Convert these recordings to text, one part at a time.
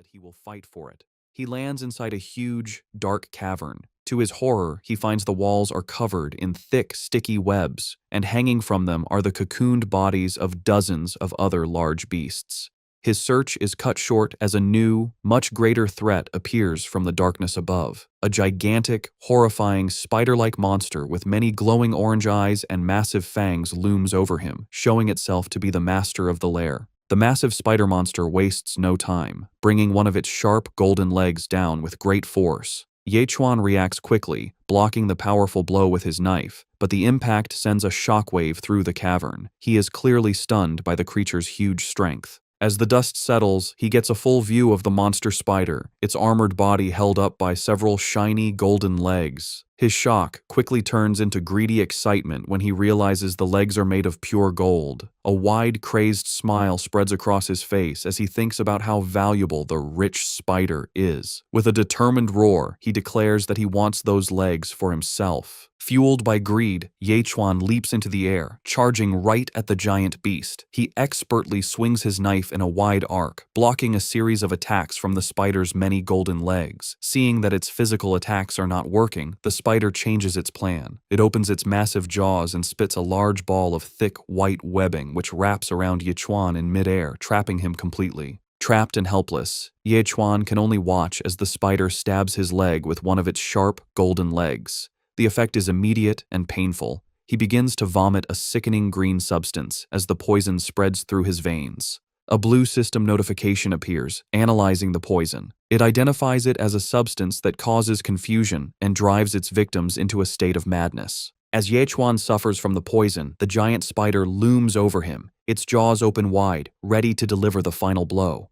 that he will fight for it. He lands inside a huge, dark cavern. To his horror, he finds the walls are covered in thick, sticky webs, and hanging from them are the cocooned bodies of dozens of other large beasts. His search is cut short as a new, much greater threat appears from the darkness above. A gigantic, horrifying, spider-like monster with many glowing orange eyes and massive fangs looms over him, showing itself to be the master of the lair. The massive spider monster wastes no time, bringing one of its sharp, golden legs down with great force. Ye Chuan reacts quickly, blocking the powerful blow with his knife, but the impact sends a shockwave through the cavern. He is clearly stunned by the creature's huge strength. As the dust settles, he gets a full view of the monster spider, its armored body held up by several shiny golden legs. His shock quickly turns into greedy excitement when he realizes the legs are made of pure gold. A wide, crazed smile spreads across his face as he thinks about how valuable the rich spider is. With a determined roar, he declares that he wants those legs for himself. Fueled by greed, Ye Chuan leaps into the air, charging right at the giant beast. He expertly swings his knife in a wide arc, blocking a series of attacks from the spider's many golden legs. Seeing that its physical attacks are not working, the spider changes its plan. It opens its massive jaws and spits a large ball of thick, white webbing which wraps around Ye Chuan in midair, trapping him completely. Trapped and helpless, Ye Chuan can only watch as the spider stabs his leg with one of its sharp, golden legs. The effect is immediate and painful. He begins to vomit a sickening green substance as the poison spreads through his veins. A blue system notification appears, analyzing the poison. It identifies it as a substance that causes confusion and drives its victims into a state of madness. As Ye Chuan suffers from the poison, the giant spider looms over him, its jaws open wide, ready to deliver the final blow.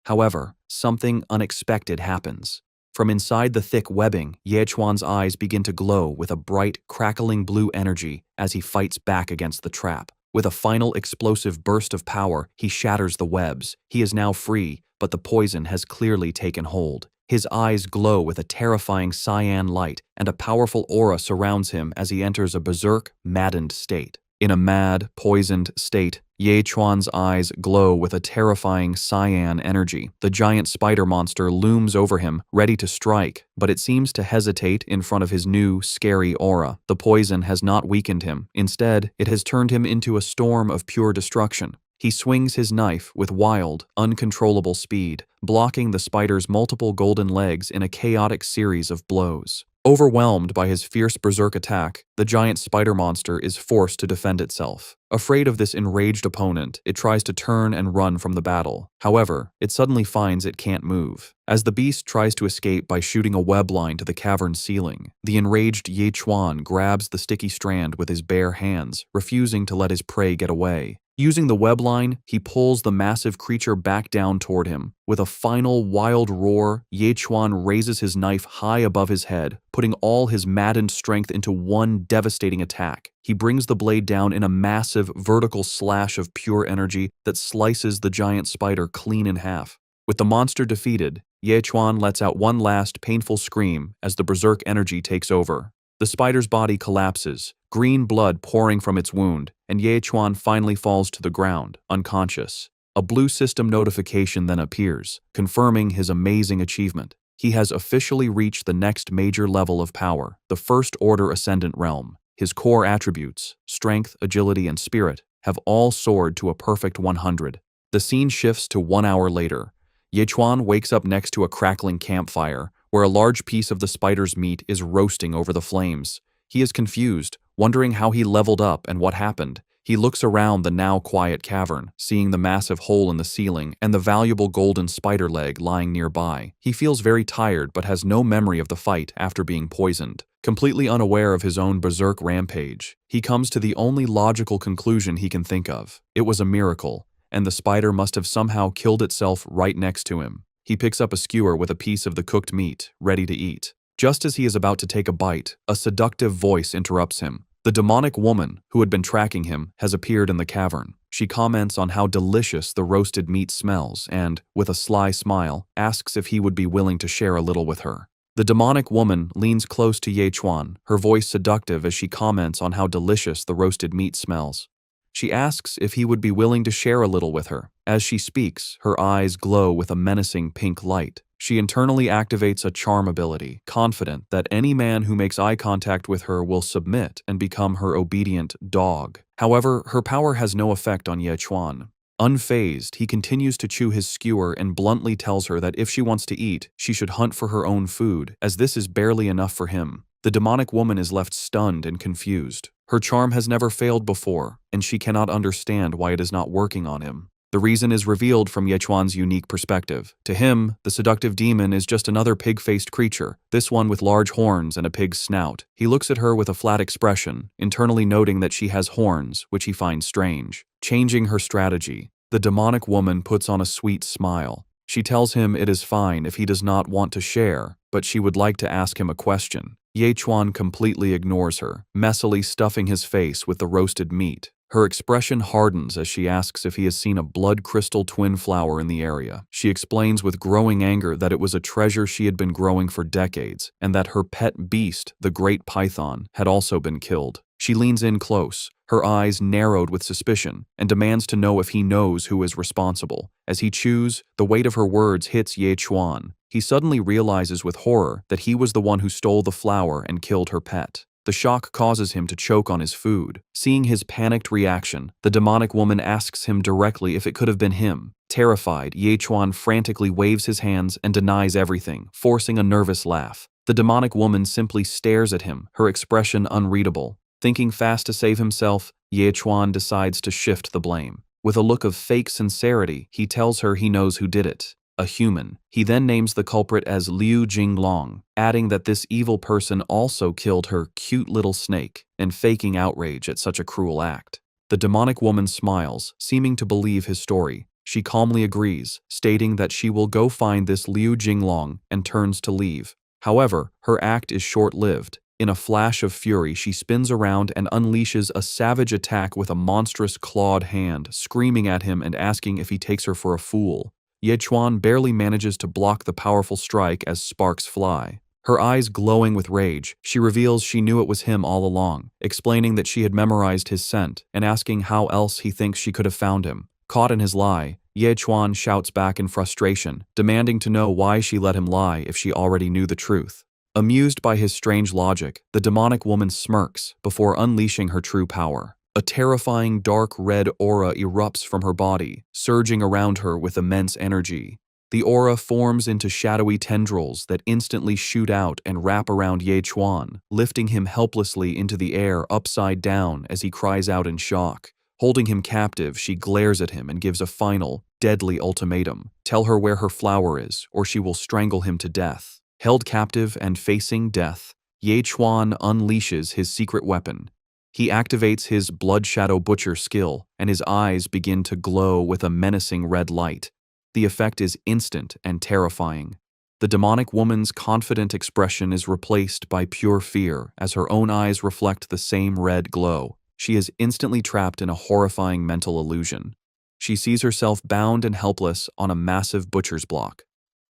However, something unexpected happens. From inside the thick webbing, Ye Chuan's eyes begin to glow with a bright, crackling blue energy as he fights back against the trap. With a final explosive burst of power, he shatters the webs. He is now free, but the poison has clearly taken hold. His eyes glow with a terrifying cyan light, and a powerful aura surrounds him as he enters a berserk, maddened state. In a mad, poisoned state, Ye Chuan's eyes glow with a terrifying cyan energy. The giant spider monster looms over him, ready to strike, but it seems to hesitate in front of his new, scary aura. The poison has not weakened him. Instead, it has turned him into a storm of pure destruction. He swings his knife with wild, uncontrollable speed, blocking the spider's multiple golden legs in a chaotic series of blows. Overwhelmed by his fierce berserk attack, the giant spider monster is forced to defend itself. Afraid of this enraged opponent, it tries to turn and run from the battle. However, it suddenly finds it can't move. As the beast tries to escape by shooting a web line to the cavern ceiling, the enraged Ye Chuan grabs the sticky strand with his bare hands, refusing to let his prey get away. Using the web line, he pulls the massive creature back down toward him. With a final wild roar, Ye Chuan raises his knife high above his head, putting all his maddened strength into one devastating attack. He brings the blade down in a massive vertical slash of pure energy that slices the giant spider clean in half. With the monster defeated, Ye Chuan lets out one last painful scream as the berserk energy takes over. The spider's body collapses, green blood pouring from its wound, and Ye Chuan finally falls to the ground, unconscious. A blue system notification then appears, confirming his amazing achievement. He has officially reached the next major level of power, the First Order Ascendant Realm. His core attributes, strength, agility, and spirit, have all soared to a perfect 100. The scene shifts to 1 hour later. Ye Chuan wakes up next to a crackling campfire, where a large piece of the spider's meat is roasting over the flames. He is confused, wondering how he leveled up and what happened. He looks around the now quiet cavern, seeing the massive hole in the ceiling and the valuable golden spider leg lying nearby. He feels very tired but has no memory of the fight after being poisoned. Completely unaware of his own berserk rampage, he comes to the only logical conclusion he can think of. It was a miracle, and the spider must have somehow killed itself right next to him. He picks up a skewer with a piece of the cooked meat, ready to eat. Just as he is about to take a bite, a seductive voice interrupts him. The demonic woman, who had been tracking him, has appeared in the cavern. She comments on how delicious the roasted meat smells and, with a sly smile, asks if he would be willing to share a little with her. The demonic woman leans close to Ye Chuan, her voice seductive as she comments on how delicious the roasted meat smells. She asks if he would be willing to share a little with her. As she speaks, her eyes glow with a menacing pink light. She internally activates a charm ability, confident that any man who makes eye contact with her will submit and become her obedient dog. However, her power has no effect on Ye Chuan. Unfazed, he continues to chew his skewer and bluntly tells her that if she wants to eat, she should hunt for her own food, as this is barely enough for him. The demonic woman is left stunned and confused. Her charm has never failed before, and she cannot understand why it is not working on him. The reason is revealed from Ye Chuan's unique perspective. To him, the seductive demon is just another pig-faced creature, this one with large horns and a pig's snout. He looks at her with a flat expression, internally noting that she has horns, which he finds strange. Changing her strategy, the demonic woman puts on a sweet smile. She tells him it is fine if he does not want to share, but she would like to ask him a question. Ye Chuan completely ignores her, messily stuffing his face with the roasted meat. Her expression hardens as she asks if he has seen a blood crystal twin flower in the area. She explains with growing anger that it was a treasure she had been growing for decades, and that her pet beast, the great python, had also been killed. She leans in close, her eyes narrowed with suspicion, and demands to know if he knows who is responsible. As he chews, the weight of her words hits Ye Chuan. He suddenly realizes with horror that he was the one who stole the flower and killed her pet. The shock causes him to choke on his food. Seeing his panicked reaction, the demonic woman asks him directly if it could have been him. Terrified, Ye Chuan frantically waves his hands and denies everything, forcing a nervous laugh. The demonic woman simply stares at him, her expression unreadable. Thinking fast to save himself, Ye Chuan decides to shift the blame. With a look of fake sincerity, he tells her he knows who did it. A human. He then names the culprit as Liu Jing Long, adding that this evil person also killed her cute little snake, and faking outrage at such a cruel act. The demonic woman smiles, seeming to believe his story. She calmly agrees, stating that she will go find this Liu Jing Long and turns to leave. However, her act is short-lived. In a flash of fury, she spins around and unleashes a savage attack with a monstrous clawed hand, screaming at him and asking if he takes her for a fool. Ye Chuan barely manages to block the powerful strike as sparks fly. Her eyes glowing with rage, she reveals she knew it was him all along, explaining that she had memorized his scent and asking how else he thinks she could have found him. Caught in his lie, Ye Chuan shouts back in frustration, demanding to know why she let him lie if she already knew the truth. Amused by his strange logic, the demonic woman smirks before unleashing her true power. A terrifying dark red aura erupts from her body, surging around her with immense energy. The aura forms into shadowy tendrils that instantly shoot out and wrap around Ye Chuan, lifting him helplessly into the air upside down as he cries out in shock. Holding him captive, she glares at him and gives a final, deadly ultimatum. Tell her where her flower is, or she will strangle him to death. Held captive and facing death, Ye Chuan unleashes his secret weapon. He activates his Blood Shadow Butcher skill, and his eyes begin to glow with a menacing red light. The effect is instant and terrifying. The demonic woman's confident expression is replaced by pure fear as her own eyes reflect the same red glow. She is instantly trapped in a horrifying mental illusion. She sees herself bound and helpless on a massive butcher's block.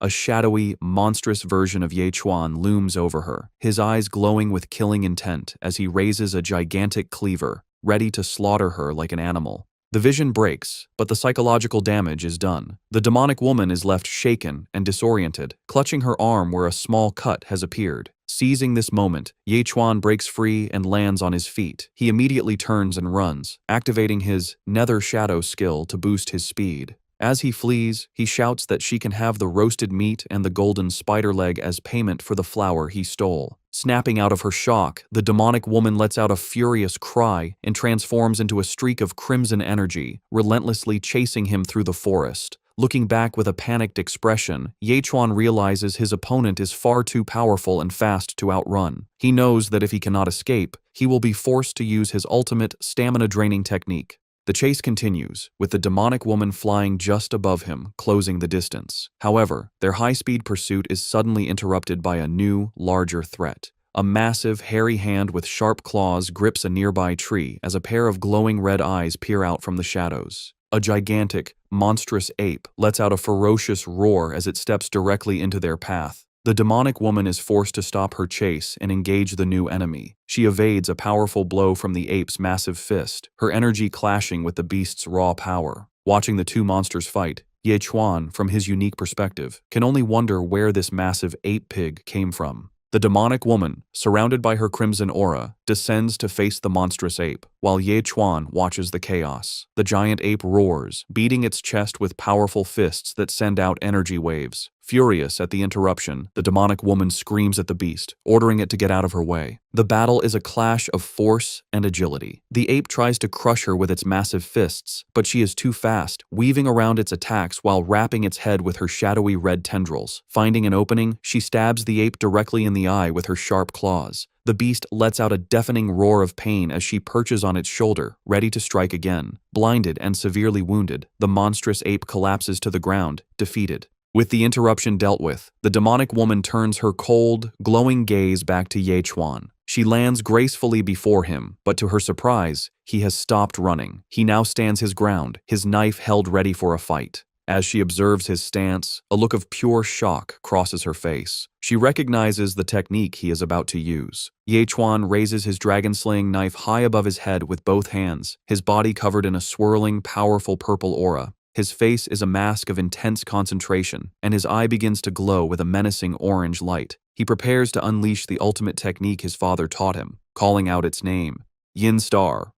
A shadowy, monstrous version of Ye Chuan looms over her, his eyes glowing with killing intent as he raises a gigantic cleaver, ready to slaughter her like an animal. The vision breaks, but the psychological damage is done. The demonic woman is left shaken and disoriented, clutching her arm where a small cut has appeared. Seizing this moment, Ye Chuan breaks free and lands on his feet. He immediately turns and runs, activating his Nether Shadow skill to boost his speed. As he flees, he shouts that she can have the roasted meat and the golden spider leg as payment for the flower he stole. Snapping out of her shock, the demonic woman lets out a furious cry and transforms into a streak of crimson energy, relentlessly chasing him through the forest. Looking back with a panicked expression, Ye Chuan realizes his opponent is far too powerful and fast to outrun. He knows that if he cannot escape, he will be forced to use his ultimate stamina-draining technique. The chase continues, with the demonic woman flying just above him, closing the distance. However, their high-speed pursuit is suddenly interrupted by a new, larger threat. A massive, hairy hand with sharp claws grips a nearby tree as a pair of glowing red eyes peer out from the shadows. A gigantic, monstrous ape lets out a ferocious roar as it steps directly into their path. The demonic woman is forced to stop her chase and engage the new enemy. She evades a powerful blow from the ape's massive fist, her energy clashing with the beast's raw power. Watching the two monsters fight, Ye Chuan, from his unique perspective, can only wonder where this massive ape pig came from. The demonic woman, surrounded by her crimson aura, descends to face the monstrous ape, while Ye Chuan watches the chaos. The giant ape roars, beating its chest with powerful fists that send out energy waves. Furious at the interruption, the demonic woman screams at the beast, ordering it to get out of her way. The battle is a clash of force and agility. The ape tries to crush her with its massive fists, but she is too fast, weaving around its attacks while wrapping its head with her shadowy red tendrils. Finding an opening, she stabs the ape directly in the eye with her sharp claws. The beast lets out a deafening roar of pain as she perches on its shoulder, ready to strike again. Blinded and severely wounded, the monstrous ape collapses to the ground, defeated. With the interruption dealt with, the demonic woman turns her cold, glowing gaze back to Ye Chuan. She lands gracefully before him, but to her surprise, he has stopped running. He now stands his ground, his knife held ready for a fight. As she observes his stance, a look of pure shock crosses her face. She recognizes the technique he is about to use. Ye Chuan raises his dragon-slaying knife high above his head with both hands, his body covered in a swirling, powerful purple aura. His face is a mask of intense concentration, and his eye begins to glow with a menacing orange light. He prepares to unleash the ultimate technique his father taught him, calling out its name, Yin Star.